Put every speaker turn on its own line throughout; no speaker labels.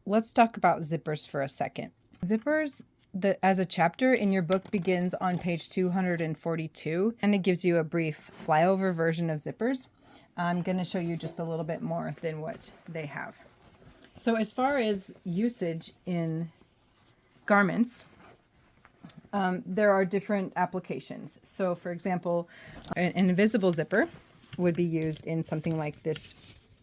let's talk about zippers for a second. Zippers, as a chapter in your book, begins on page 242, and it gives you a brief flyover version of zippers. I'm going to show you just a little bit more than what they have. So as far as usage in garments, there are different applications. So for example, an invisible zipper would be used in something like this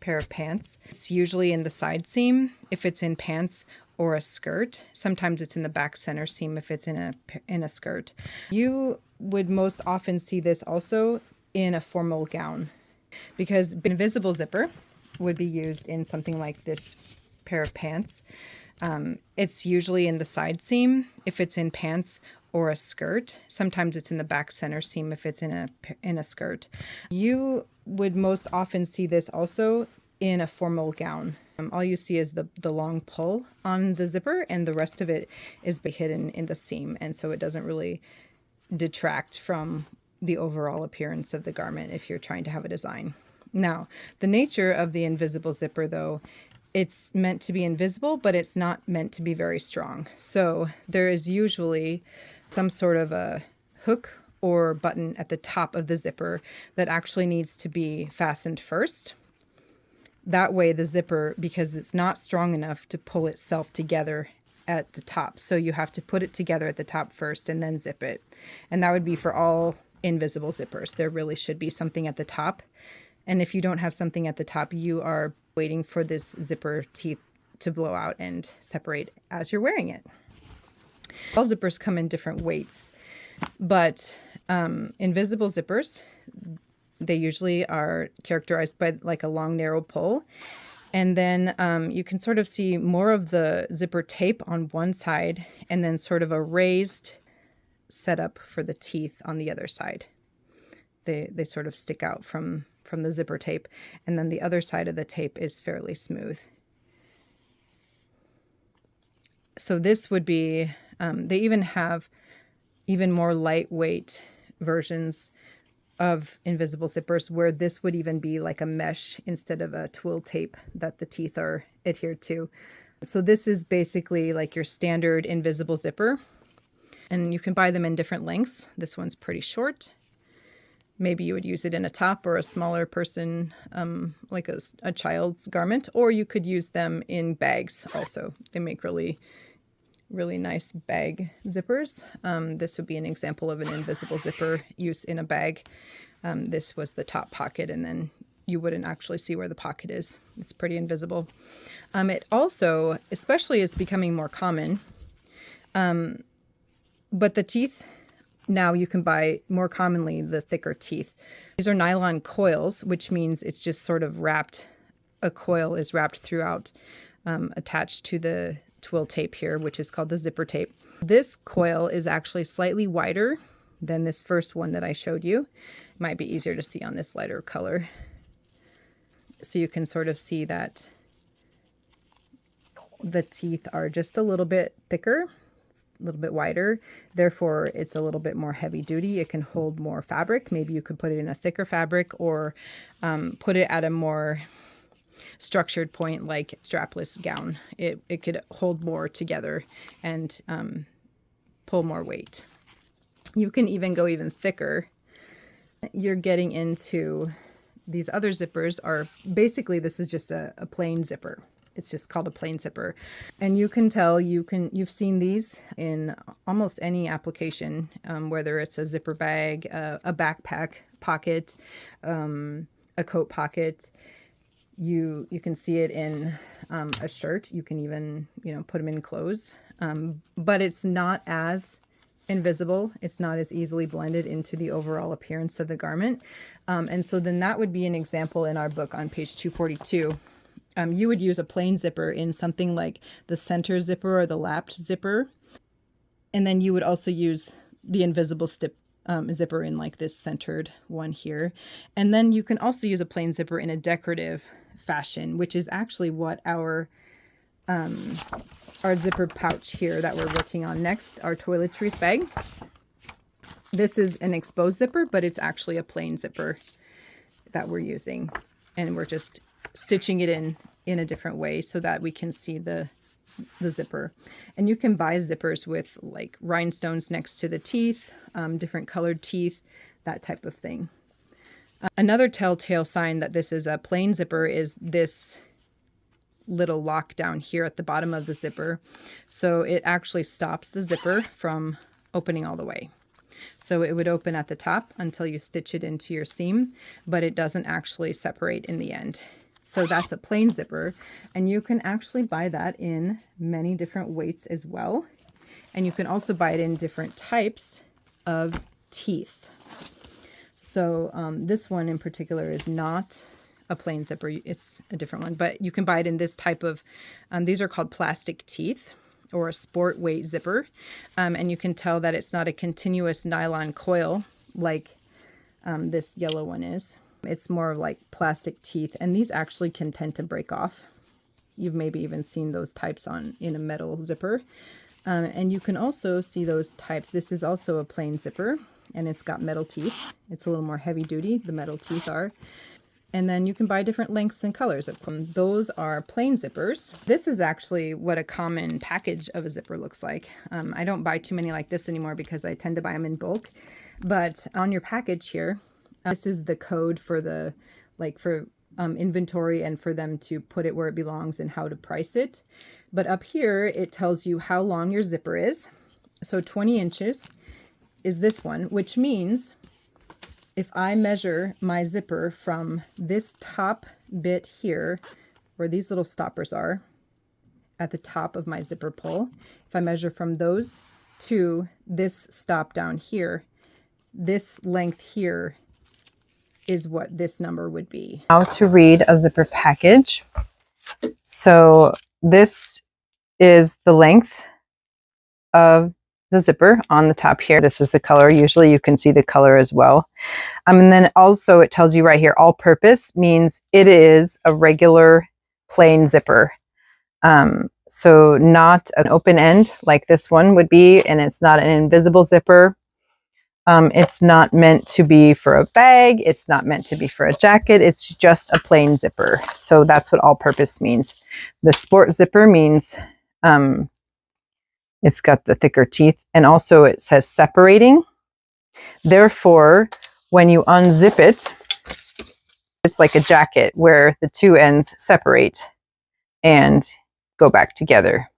pair of pants. It's usually in the side seam if it's in pants or a skirt. Sometimes it's in the back center seam if it's in a skirt. You would most often see this also in a formal gown, because invisible zipper would be used in something like this pair of pants. It's usually in the side seam if it's in pants or a skirt. Sometimes it's in the back center seam if it's in a skirt. You would most often see this also in a formal gown. All you see is the long pull on the zipper, and the rest of it is hidden in the seam, and so it doesn't really detract from the overall appearance of the garment if you're trying to have a design. Now, the nature of the invisible zipper, though, it's meant to be invisible, but it's not meant to be very strong. So there is usually some sort of a hook or button at the top of the zipper that actually needs to be fastened first. That way the zipper, because it's not strong enough to pull itself together at the top, so you have to put it together at the top first and then zip it. And that would be for all invisible zippers. There really should be something at the top. And if you don't have something at the top, you are waiting for this zipper teeth to blow out and separate as you're wearing it. All zippers come in different weights, but invisible zippers, they usually are characterized by like a long, narrow pull. And then you can sort of see more of the zipper tape on one side and then sort of a raised setup for the teeth on the other side. They sort of stick out from the zipper tape, and then the other side of the tape is fairly smooth. So this would be, they even have even more lightweight versions of invisible zippers where this would even be like a mesh instead of a twill tape that the teeth are adhered to. So this is basically like your standard invisible zipper, and you can buy them in different lengths. This one's pretty short. Maybe you would use it in a top or a smaller person, like a child's garment, or you could use them in bags also. They make really, really nice bag zippers. This would be an example of an invisible zipper use in a bag. This was the top pocket, and then you wouldn't actually see where the pocket is. It's pretty invisible. It also, especially, is becoming more common. But the teeth, now you can buy more commonly the thicker teeth. These are nylon coils, which means it's just sort of wrapped. A coil is wrapped throughout, attached to the twill tape here, which is called the zipper tape. This coil is actually slightly wider than this first one that I showed you. It might be easier to see on this lighter color. So you can sort of see that the teeth are just a little bit thicker, a little bit wider. Therefore, it's a little bit more heavy duty. It can hold more fabric. Maybe you could put it in a thicker fabric, or put it at a more structured point like strapless gown. It could hold more together and pull more weight. You can even go even thicker. You're getting into these other zippers are basically, this is just a plain zipper. It's just called a plain zipper. And you can tell, you've seen these in almost any application, whether it's a zipper bag, a backpack pocket, a coat pocket. You can see it in a shirt. You can even, put them in clothes. But it's not as invisible. It's not as easily blended into the overall appearance of the garment. And so then that would be an example in our book on page 242. You would use a plain zipper in something like the center zipper or the lapped zipper. And then you would also use the invisible zipper in like this centered one here. And then you can also use a plain zipper in a decorative fashion, which is actually what our zipper pouch here that we're working on next, our toiletries bag. This is an exposed zipper, but it's actually a plain zipper that we're using. And we're just stitching it in a different way so that we can see the the zipper. And you can buy zippers with like rhinestones next to the teeth, different colored teeth, that type of thing. Another telltale sign that this is a plain zipper is this little lock down here at the bottom of the zipper. So it actually stops the zipper from opening all the way. So it would open at the top until you stitch it into your seam, but it doesn't actually separate in the end. So that's a plain zipper, and you can actually buy that in many different weights as well. And you can also buy it in different types of teeth. So this one in particular is not a plain zipper, it's a different one, but you can buy it in this type of, these are called plastic teeth, or a sport weight zipper. And you can tell that it's not a continuous nylon coil like this yellow one is. It's more like plastic teeth, and these actually can tend to break off. You've maybe even seen those types in a metal zipper. And you can also see those types. This is also a plain zipper, and it's got metal teeth. It's a little more heavy duty, the metal teeth are. And then you can buy different lengths and colors of them. Those are plain zippers. This is actually what a common package of a zipper looks like. I don't buy too many like this anymore because I tend to buy them in bulk. But on your package here, this is the code for the, for inventory and for them to put it where it belongs and how to price it. But up here, it tells you how long your zipper is. So 20 inches is this one, which means if I measure my zipper from this top bit here, where these little stoppers are at the top of my zipper pull, if I measure from those to this stop down here, this length here is what this number would be. How to read a zipper package. So this is the length of the zipper on the top here. This is the color. Usually you can see the color as well. And then also it tells you right here, all purpose means it is a regular plain zipper. So not an open end like this one would be, and it's not an invisible zipper. It's not meant to be for a bag. It's not meant to be for a jacket. It's just a plain zipper. So that's what all purpose means. The sport zipper means it's got the thicker teeth, and also it says separating. Therefore, when you unzip it, it's like a jacket where the two ends separate and go back together.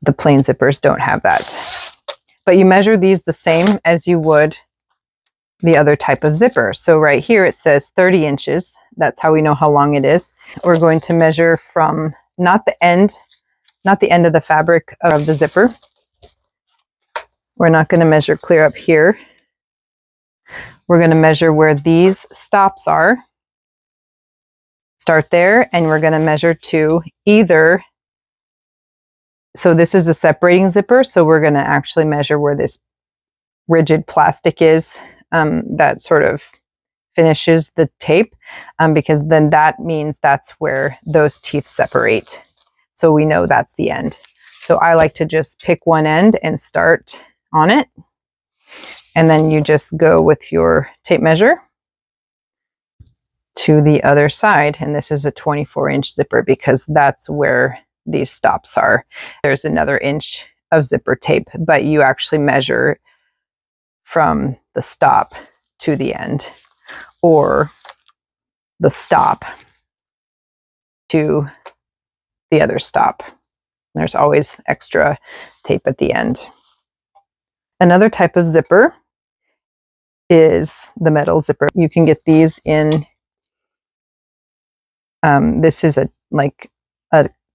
The plain zippers don't have that. But you measure these the same as you would the other type of zipper. So right here it says 30 inches. That's how we know how long it is. We're going to measure from not the end of the fabric of the zipper. We're not going to measure clear up here. We're going to measure where these stops are. Start there, and we're going to measure to either. So this is a separating zipper, so we're going to actually measure where this rigid plastic is that sort of finishes the tape, because then that means that's where those teeth separate. So we know that's the end. So I like to just pick one end and start on it. And then you just go with your tape measure to the other side. And this is a 24-inch zipper because that's where these stops are. There's another inch of zipper tape, but you actually measure from the stop to the end, or the stop to the other stop. There's always extra tape at the end. Another type of zipper is the metal zipper. You can get these in, this is a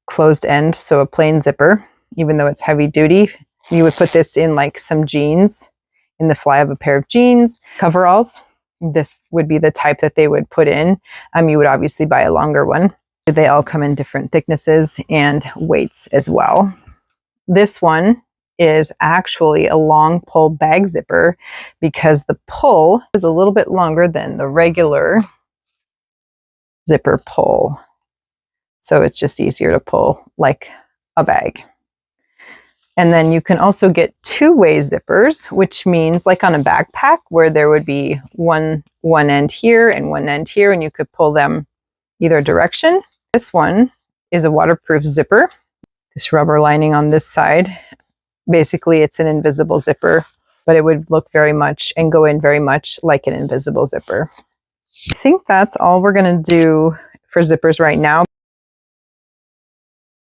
closed end, so a plain zipper, even though it's heavy duty. You would put this in like some jeans, in the fly of a pair of jeans, coveralls. This would be the type that they would put in. You would obviously buy a longer one. They all come in different thicknesses and weights as well. This one is actually a long pull bag zipper because the pull is a little bit longer than the regular zipper pull. So it's just easier to pull like a bag. And then you can also get two-way zippers, which means like on a backpack where there would be one end here and one end here, and you could pull them either direction. This one is a waterproof zipper. This rubber lining on this side, basically it's an invisible zipper, but it would look very much and go in very much like an invisible zipper. I think that's all we're going to do for zippers right now.